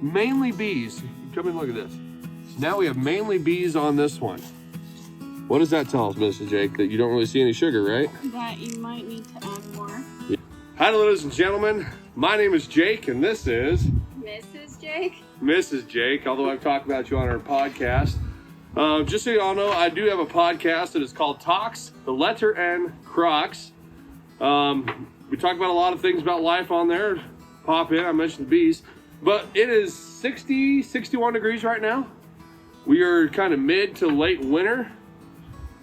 mainly bees. Come and look at this. Now we have mainly bees on this one. What does that tell us, Mr. Jake? That you don't really see any sugar, right? That you might need to add more. Yeah. Hi, ladies and gentlemen. My name is Jake, and this is Mrs. Jake. Mrs. Jake, although I've talked about you on our podcast. Just so you all know, I do have a podcast that is called Talks, the letter N, Crocs. We talk about a lot of things about life on there. Pop in, I mentioned the bees. But it is 60, 61 degrees right now. We are kind of mid to late winter.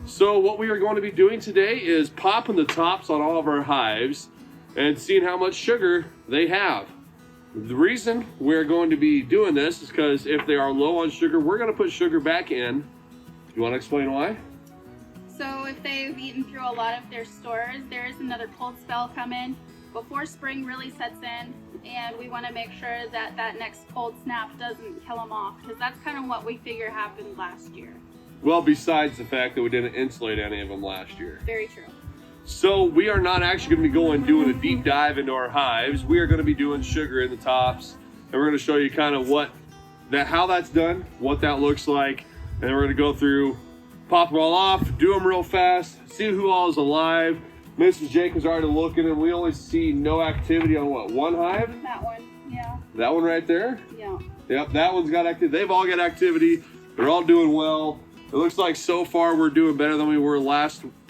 So what we are going to be doing today is popping the tops on all of our hives and seeing how much sugar they have. The reason we're going to be doing this is because if they are low on sugar, we're going to put sugar back in. You want to explain why? So if they've eaten through a lot of their stores, there is another cold spell coming before spring really sets in, and we want to make sure that that next cold snap doesn't kill them off, because that's kind of what we figure happened last year. Well, besides the fact that we didn't insulate any of them last year. Very true. So we are not actually going to be doing a deep dive into our hives. We are going to be doing sugar in the tops, and we're going to show you kind of how that's done, what that looks like, and we're going to go through, pop them all off, do them real fast, see who all is alive. Mrs. Jake is already looking, and we only see no activity on what, one hive? That one, yeah. That one right there? Yeah. Yep, that one's got activity. They've all got activity. They're all doing well. It looks like so far we're doing better than we were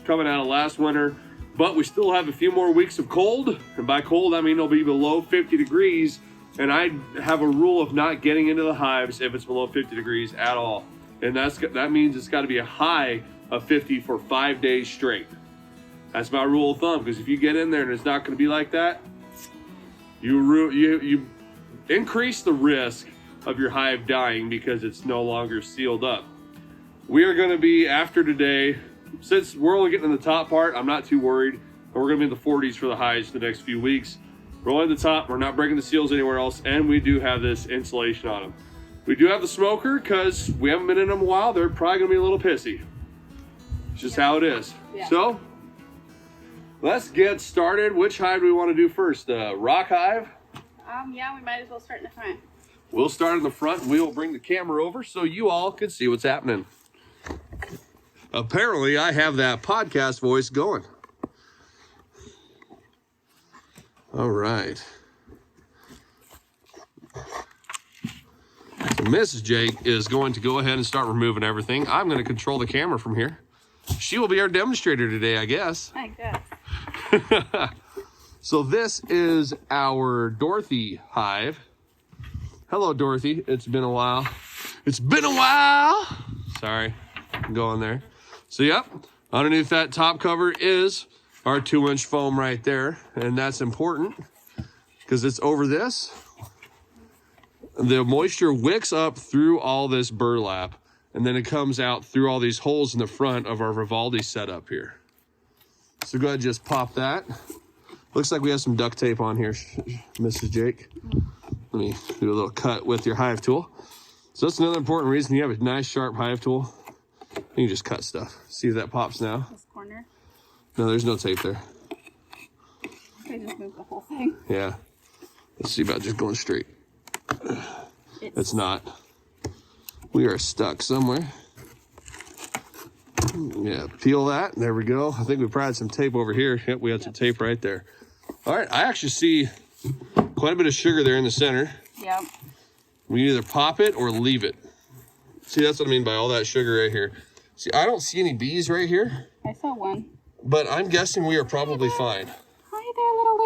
coming out of last winter, but we still have a few more weeks of cold, and by cold I mean it'll be below 50 degrees, and I have a rule of not getting into the hives if it's below 50 degrees at all, and that means it's got to be a high of 50 for 5 days straight. That's my rule of thumb, because if you get in there and it's not going to be like that, you increase the risk of your hive dying because it's no longer sealed up. We are going to be, after today, since we're only getting in the top part, I'm not too worried. And we're going to be in the 40s for the highs for the next few weeks. We're only at the top. We're not breaking the seals anywhere else. And we do have this insulation on them. We do have the smoker because we haven't been in them a while. They're probably going to be a little pissy. It's just how it is. Yeah. So let's get started. Which hive do we want to do first? Rock hive? Yeah, we might as well start in the front. We'll start in the front, and we will bring the camera over so you all can see what's happening. Apparently, I have that podcast voice going. All right. So Mrs. Jake is going to go ahead and start removing everything. I'm going to control the camera from here. She will be our demonstrator today, I guess. I guess. So this is our Dorothy hive. Hello, Dorothy. It's been a while. It's been a while. Sorry. Go on there. So, yep, underneath that top cover is our 2-inch foam right there, and that's important because it's over this. The moisture wicks up through all this burlap, and then it comes out through all these holes in the front of our Vivaldi setup here. So go ahead and just pop that. Looks like we have some duct tape on here, Mrs. Jake. Let me do a little cut with your hive tool. So that's another important reason you have a nice sharp hive tool. You can just cut stuff. See if that pops now. This corner. No, there's no tape there. I just moved the whole thing. Yeah. Let's see about just going straight. It's not. We are stuck somewhere. Yeah, peel that. There we go. I think we probably had some tape over here. Yep, we had some tape right there. All right, I actually see quite a bit of sugar there in the center. Yep. We can either pop it or leave it. See, that's what I mean by all that sugar right here. See, I don't see any bees right here. I saw one. But I'm guessing we are probably fine. Hi there, little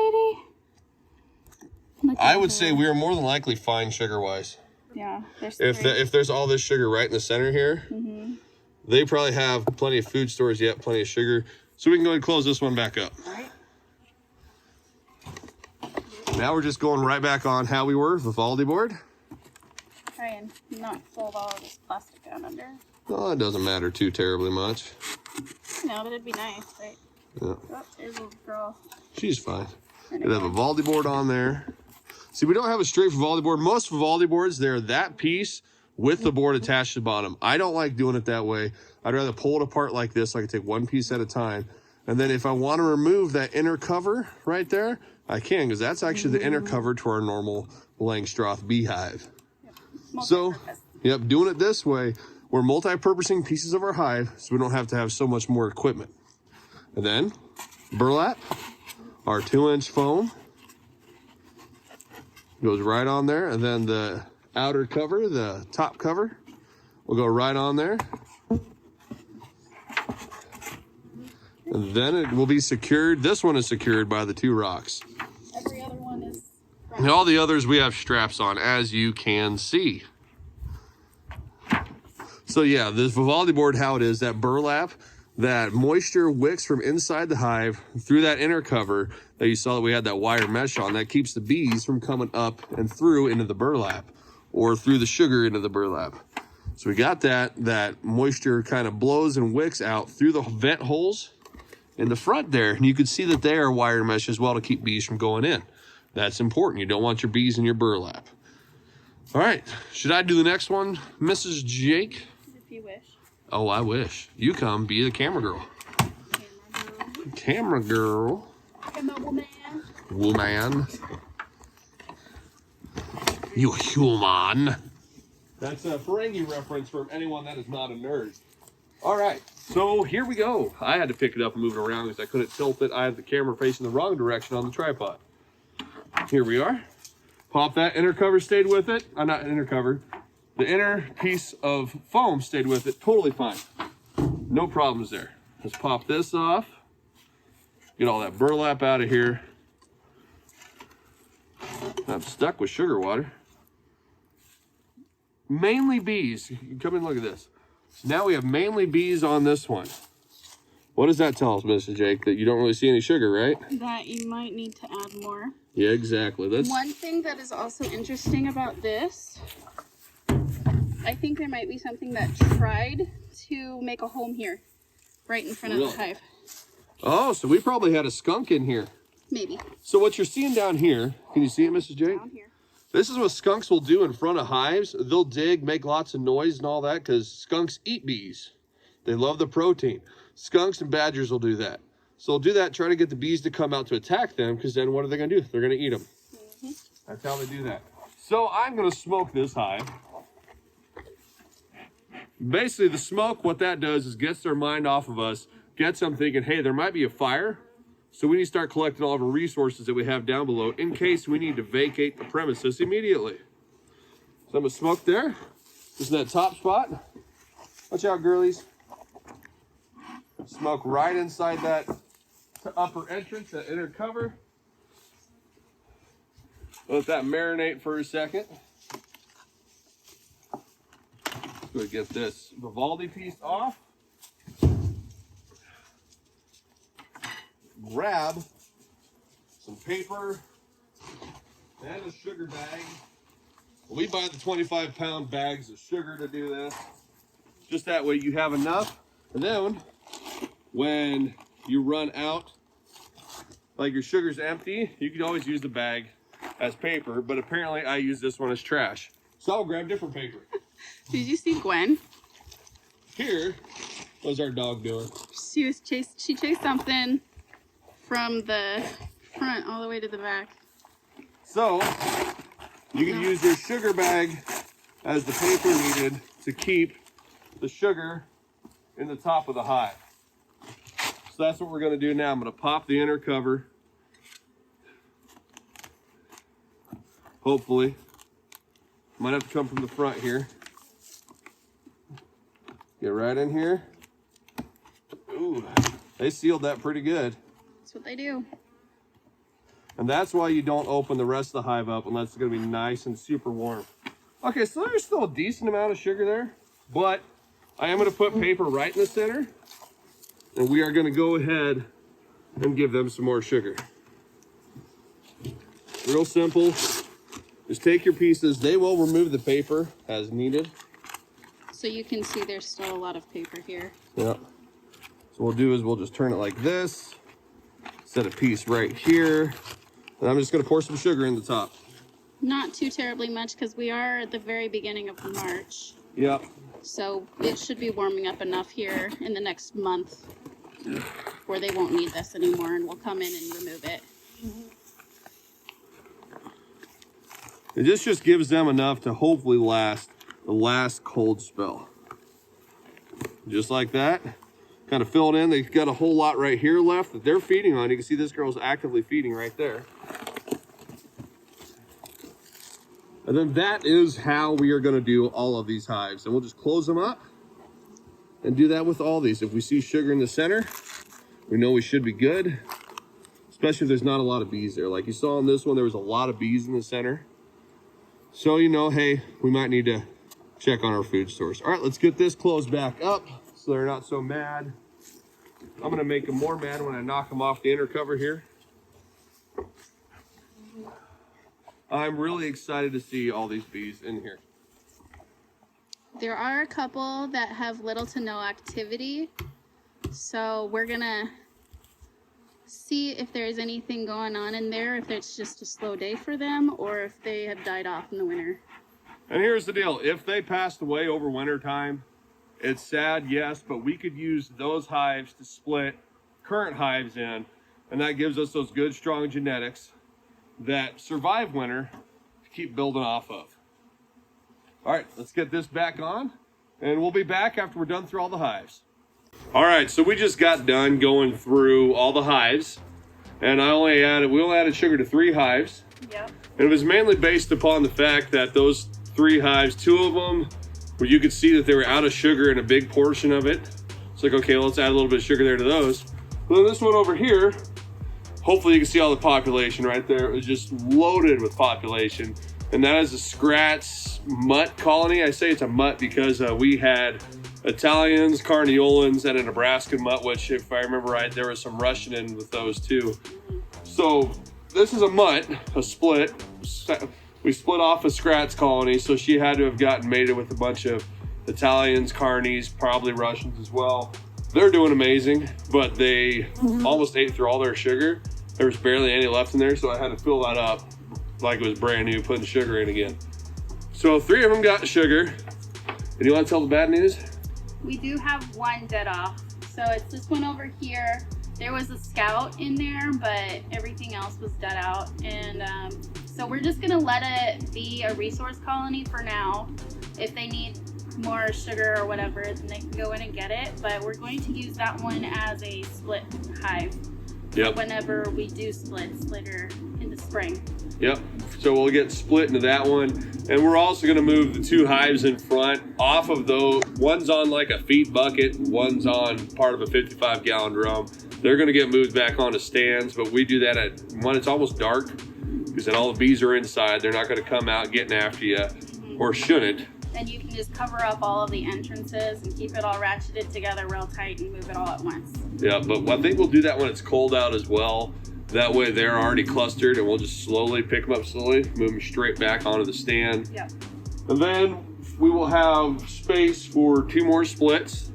lady. I would say we are more than likely fine sugar-wise. Yeah. If there's all this sugar right in the center here, they probably have plenty of food stores yet, plenty of sugar. So we can go ahead and close this one back up. All right. Now we're just going right back on how we were, Vivaldi board. Try and not fold all of this plastic out under. Oh, it doesn't matter too terribly much. No, but it'd be nice, right? Yeah. Oh, there's a little girl. She's fine. We'd have a Vivaldi board on there. See, we don't have a straight Vivaldi board. Most Vivaldi boards, they're that piece with the board attached to the bottom. I don't like doing it that way. I'd rather pull it apart like this, so I can take one piece at a time. And then if I want to remove that inner cover right there, I can, because that's actually the inner cover to our normal Langstroth beehive. So, Multi-purpose. yep, doing it this way, we're multi-purposing pieces of our hive so we don't have to have so much more equipment. And then burlap, our 2-inch foam goes right on there, and then the outer cover, the top cover, will go right on there. And then it will be secured. This one is secured by the 2 rocks. Every other one is. And all the others we have straps on, as you can see. So yeah, this Vivaldi board, how it is, that burlap, that moisture wicks from inside the hive through that inner cover that you saw that we had that wire mesh on, that keeps the bees from coming up and through into the burlap or through the sugar into the burlap. So we got that moisture kind of blows and wicks out through the vent holes in the front there. And you can see that they are wire mesh as well to keep bees from going in. That's important. You don't want your bees in your burlap. All right, should I do the next one, Mrs. Jake? If you wish. Oh, I wish. You come be the camera girl. Camera girl. Camera woman. Woman. You human. That's a Ferengi reference from anyone that is not a nerd. All right, so here we go. I had to pick it up and move it around because I couldn't tilt it. I had the camera facing the wrong direction on the tripod. Here we are. Pop that inner cover, stayed with it. Not inner cover. The inner piece of foam stayed with it. Totally fine. No problems there. Let's pop this off. Get all that burlap out of here. I'm stuck with sugar water. Mainly bees. You can come and look at this. So now we have mainly bees on this one. What does that tell us, Mr. Jake? That you don't really see any sugar, right? That you might need to add more. Yeah, exactly. One thing that is also interesting about this, I think there might be something that tried to make a home here, right in front of the hive. Oh, so we probably had a skunk in here. Maybe. So what you're seeing down here, can you see it, Mrs. Jake? Down here. This is what skunks will do in front of hives. They'll dig, make lots of noise and all that because skunks eat bees. They love the protein. Skunks and badgers will do that. So they'll do that, try to get the bees to come out to attack them, because then what are they going to do? They're going to eat them. Mm-hmm. That's how they do that. So I'm going to smoke this hive. Basically, the smoke, what that does is gets their mind off of us, gets them thinking, hey, there might be a fire. So we need to start collecting all of our resources that we have down below in case we need to vacate the premises immediately. So I'm going to smoke there. This is that top spot. Watch out, girlies. Smoke right inside that upper entrance, that inner cover. Let that marinate for a second. Let's go get this Vivaldi piece off. Grab some paper and a sugar bag. We buy the 25-pound bags of sugar to do this. Just that way you have enough. And then when you run out, like your sugar's empty, you can always use the bag as paper, but apparently I use this one as trash. So I'll grab different paper. Did you see Gwen? Here, what's our dog doing? She chased something from the front all the way to the back. So you can use your sugar bag as the paper needed to keep the sugar in the top of the hive. So that's what we're going to do now. I'm going to pop the inner cover. Hopefully. Might have to come from the front here. Get right in here. Ooh, they sealed that pretty good. That's what they do. And that's why you don't open the rest of the hive up unless it's going to be nice and super warm. Okay, so there's still a decent amount of sugar there, but I am going to put paper right in the center, and we are going to go ahead and give them some more sugar. Real simple. Just take your pieces. They will remove the paper as needed. So you can see there's still a lot of paper here. Yeah. So what we'll do is we'll just turn it like this, set a piece right here, and I'm just going to pour some sugar in the top. Not too terribly much because we are at the very beginning of March. Yep. So it should be warming up enough here in the next month where they won't need this anymore and we'll come in and remove it. And this just gives them enough to hopefully last the last cold spell. Just like that. Kind of fill it in. They've got a whole lot right here left that they're feeding on. You can see this girl's actively feeding right there. And then that is how we are going to do all of these hives. And we'll just close them up and do that with all these. If we see sugar in the center, we know we should be good. Especially if there's not a lot of bees there. Like you saw in this one, there was a lot of bees in the center. So you know, hey, we might need to check on our food source. All right, let's get this closed back up so they're not so mad. I'm gonna make them more mad when I knock them off the inner cover here. I'm really excited to see all these bees in here. There are a couple that have little to no activity. So we're gonna see if there's anything going on in there, if it's just a slow day for them or if they have died off in the winter. And here's the deal. If they passed away over winter time, it's sad, yes, but we could use those hives to split current hives in, and that gives us those good, strong genetics that survive winter to keep building off of. All right, let's get this back on, and we'll be back after we're done through all the hives. All right, so we just got done going through all the hives, and we only added sugar to 3 hives. Yep. And it was mainly based upon the fact that those 3 hives, 2 of them, where you could see that they were out of sugar in a big portion of it. It's like, okay, let's add a little bit of sugar there to those. But then this one over here, hopefully you can see all the population right there. It was just loaded with population. And that is a Scrat's mutt colony. I say it's a mutt because we had Italians, Carniolans, and a Nebraskan mutt, which if I remember right, there was some Russian in with those too. So this is a mutt, a split. We split off a Scrat's colony, so she had to have gotten mated with a bunch of Italians, Carnies, probably Russians as well. They're doing amazing, but they almost ate through all their sugar. There was barely any left in there, so I had to fill that up like it was brand new, putting sugar in again. So 3 of them got sugar. And you want to tell the bad news? We do have 1 dead off. So it's this one over here. There was a scout in there, but everything else was dead out. And so we're just gonna let it be a resource colony for now. If they need more sugar or whatever, then they can go in and get it. But we're going to use that one as a split hive. Yep. Whenever we do splits later in the spring. Yep. So we'll get split into that one. And we're also going to move the 2 hives in front off of those. One's on like a feed bucket. One's on part of a 55-gallon drum. They're going to get moved back onto stands. But we do that at when it's almost dark. Because then all the bees are inside. They're not going to come out getting after you. Or shouldn't. Then you can just cover up all of the entrances and keep it all ratcheted together real tight and move it all at once. Yeah, but I think we'll do that when it's cold out as well. That way they're already clustered and we'll just slowly pick them up slowly, move them straight back onto the stand. Yep. And then we will have space for 2 more splits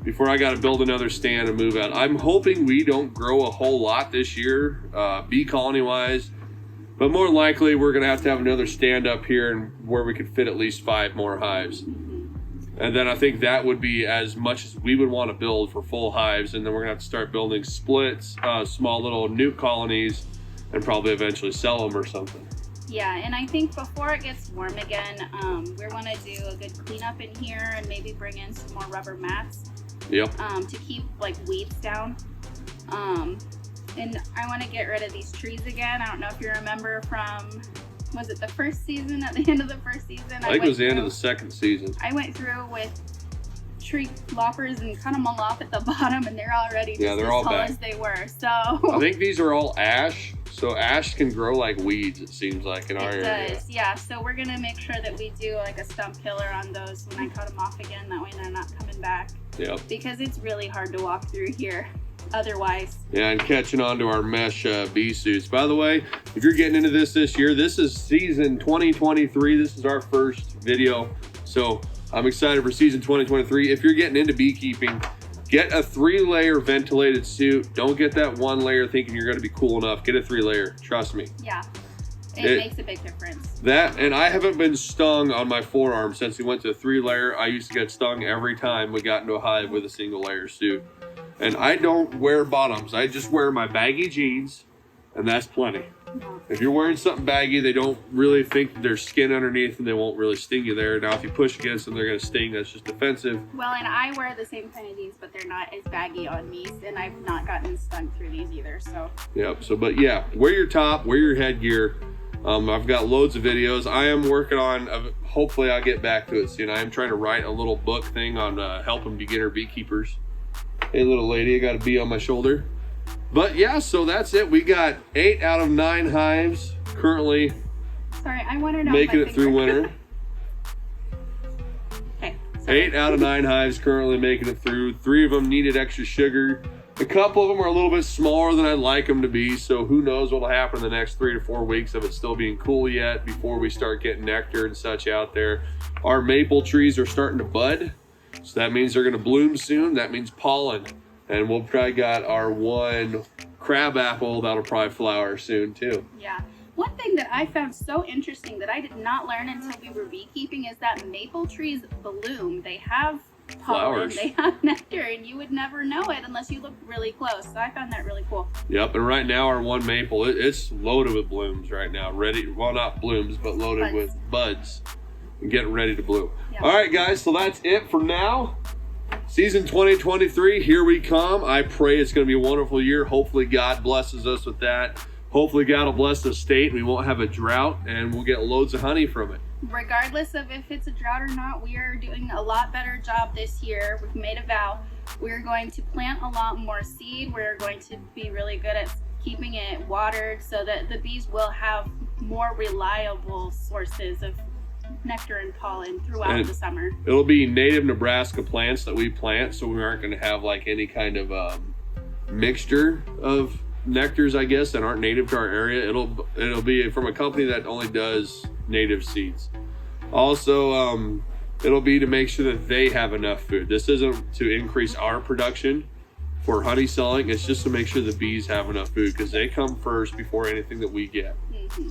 before I got to build another stand and move out. I'm hoping we don't grow a whole lot this year, bee colony wise. But more than likely, we're going to have another stand up here and where we could fit at least 5 more hives. And then I think that would be as much as we would want to build for full hives. And then we're going to have to start building splits, small little nuke colonies, and probably eventually sell them or something. Yeah, and I think before it gets warm again, we want to do a good cleanup in here and maybe bring in some more rubber mats. Yep. To keep like weeds down. And I want to get rid of these trees again. I don't know if you remember from, was it the first season, at the end of the first season? I think it was the end of the second season. I went through with tree loppers and cut them all off at the bottom, and they're already just as tall as they were. So I think these are all ash. So ash can grow like weeds, it seems like, in our area. It does, yeah. So we're going to make sure that we do like a stump killer on those when I cut them off again. That way they're not coming back. Yep. Because it's really hard to walk through here otherwise. Yeah, and catching on to our mesh bee suits. By the way, if you're getting into this year, this is season 2023. This is our first video. So I'm excited for season 2023. If you're getting into beekeeping, get a 3-layer ventilated suit. Don't get that 1 layer thinking you're going to be cool enough. Get a 3-layer. Trust me. Yeah. It makes a big difference. That, and I haven't been stung on my forearm since we went to a 3-layer. I used to get stung every time we got into a hive with a 1-layer suit. And I don't wear bottoms. I just wear my baggy jeans, and that's plenty. No. If you're wearing something baggy, they don't really think there's skin underneath and they won't really sting you there. Now, if you push against them, they're going to sting. That's just defensive. Well, and I wear the same kind of jeans, but they're not as baggy on me, and I've not gotten stung through these either, so. Yep. So, but yeah, wear your top, wear your headgear. I've got loads of videos. I am working on, hopefully I'll get back to it soon. I am trying to write a little book thing on helping beginner beekeepers. Hey, little lady, I got a bee on my shoulder. But yeah, so that's it. We got 8 out of 9 hives currently Sorry, I want to know. making it through winter. Okay. Sorry. 8 out of 9 hives currently making it through. 3 of them needed extra sugar. A couple of them are a little bit smaller than I'd like them to be, so who knows what'll happen in the next 3 to 4 weeks of it still being cool yet before we start getting nectar and such out there. Our maple trees are starting to bud, so that means they're going to bloom soon. That means pollen, and we'll probably got our one crab apple that'll probably flower soon too. Yeah. One thing that I found so interesting that I did not learn until we were beekeeping is that maple trees bloom. They have pollen, Flowers. they have nectar, and you would never know it unless you look really close. So I found that really cool. Yep, and right now our one maple, it's loaded with blooms right now. Ready, well, not blooms, but loaded Buds. with buds and getting ready to bloom. Yep. All right, guys, so that's it for now. Season 2023, here we come. I pray it's going to be a wonderful year. Hopefully God blesses us with that. Hopefully God will bless the state and we won't have a drought and we'll get loads of honey from it. Regardless of if it's a drought or not, we are doing a lot better job this year. We've made a vow. We're going to plant a lot more seed. We're going to be really good at keeping it watered so that the bees will have more reliable sources of nectar and pollen throughout the summer. It'll be native Nebraska plants that we plant, so we aren't going to have like any kind of mixture of nectars, I guess, that aren't native to our area. It'll be from a company that only does native seeds. Also, it'll be to make sure that they have enough food. This isn't to increase our production for honey selling. It's just to make sure the bees have enough food because they come first before anything that we get. Mm-hmm.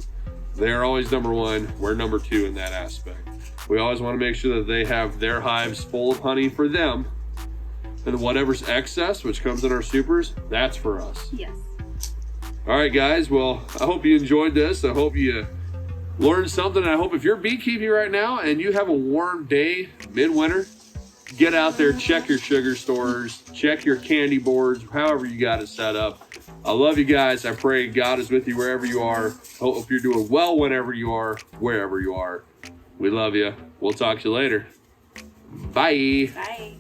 They're always number one. We're number 2 in that aspect. We always want to make sure that they have their hives full of honey for them. And whatever's excess, which comes in our supers, that's for us. Yes. All right, guys. Well, I hope you enjoyed this. I hope you learned something. And I hope if you're beekeeping right now and you have a warm day, midwinter, get out there, check your sugar stores, check your candy boards, however you got it set up. I love you guys. I pray God is with you wherever you are. Hope you're doing well whenever you are, wherever you are. We love you. We'll talk to you later. Bye. Bye.